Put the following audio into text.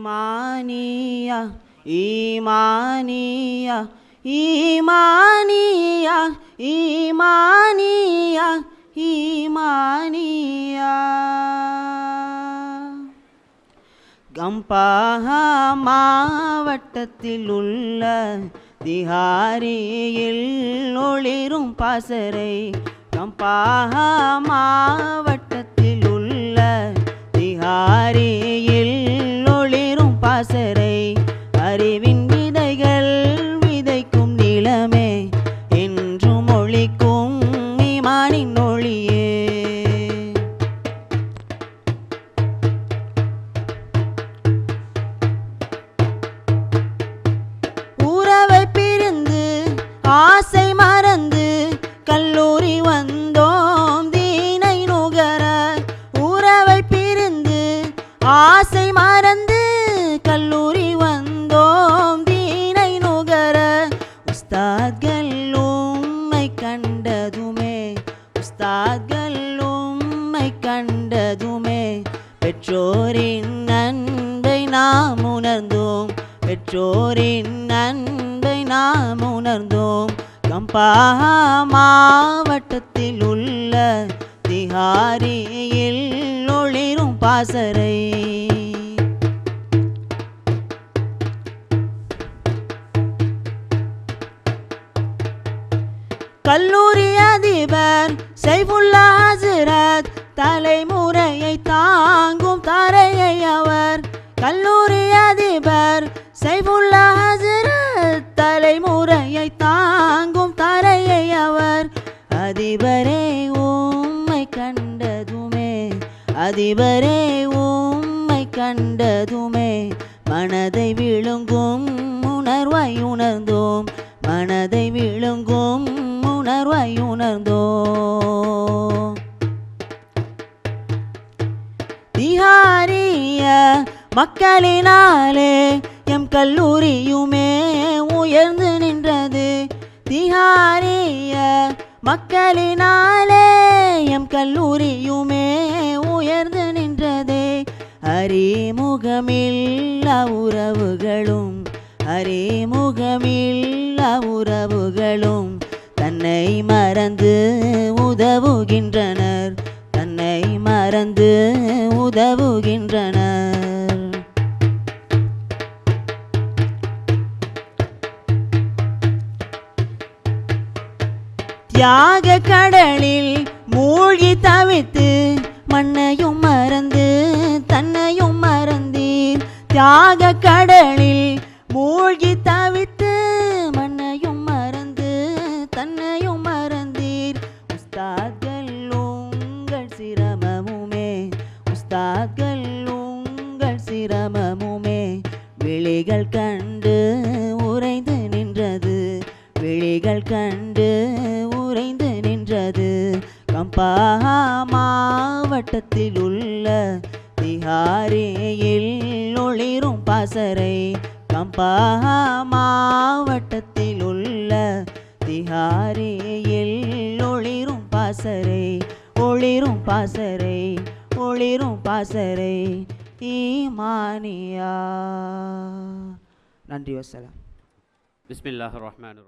ஈமானியா ஈமானியா ஈமானியா ஈமானியா ஈமானியா கம்பாஹா மாவட்டத்தில் உள்ள திஹாரியில் ஒளிரும் பாசறை கம்பாஹா மாவட்டத்தில் உள்ள திஹாரியில் ஒளிரும் பாசறை அறிவின் விதைகள் விதைக்கும் நிலமே என்றும் ஒளிக்கும் ஈமானின் ஒளியே உறவை பிரிந்து ஆசை மறந்து கல்லூரி வந்தோம் தீனை நுகர உறவை பிரிந்து ஆசை மறந்து கல்லூரி வந்தோம் தீனை நுகர உஸ்தாத்கள் உம்மை கண்டதுமே உஸ்தாத்கள் உம்மை கண்டதுமே பெற்றோரின் அன்பை நாம் உணர்ந்தோம் பெற்றோரின் அன்பை நாம் உணர்ந்தோம் கம்பாஹா மாவட்டத்தில் உள்ள திஹாரியில் ஒளிரும் பாசறை கல்லூரி அதிபர் சைஃபுல்லா ஹஸ்ரத் தலைமுறையை தாங்கும் தாரையை அவர் கல்லூரி அதிபர் சைஃபுல்லா ஹஸ்ரத் தலைமுறையை தாங்கும் தாரையை அவர் அதிபரே உம்மை கண்டதுமே அதிபரே உம்மை கண்டதுமே மனதை விழுங்கும் உணர்வாய் உணர்ந்தோம் மனதை விழுங்கும் உணர்வாய் உணர்ந்தோம் திஹாரிய மக்களினாலே எம் கல்லூரியுமே உயர்ந்து நின்றது திஹாரிய மக்களினாலே எம் கல்லூரியுமே உயர்ந்து நின்றதே அறிமுகமில்லா உறவுகளும் அறிமுகமில்லா உறவுகளும் தன்னை மறந்து உதவுகின்றனர் தன்னை மறந்து உதவுகின்றனர் தியாக கடலில் மூழ்கி தவித்து மண்ணையும் மறந்து தன்னையும் மறந்தீர் தியாக கடலில் மூழ்கி தவித்து மண்ணையும் மறந்து தன்னையும் மறந்தீர் உஸ்தாத்கள் உங்கள் சிரமமுமே உஸ்தாத்கள் உங்கள் சிரமமுமே விழிகள் கண்டு உறைந்து நின்றது விழிகள் கண்டு உறைந்து நின்றது கம்பாஹா மாவட்டத்தில் உள்ள திஹாரியில் ஒளிரும் பாசறை கம்பாஹா மாவட்டத்தில் உள்ள திஹாரியில் ஒளிரும் பாசறை ஒளிரும் பாசறை ஒளிரும் பாசறை ஈமானியா. நன்றி வசலாம். பிஸ்மில்லாஹிர் ரஹ்மானிர் ரஹீம்.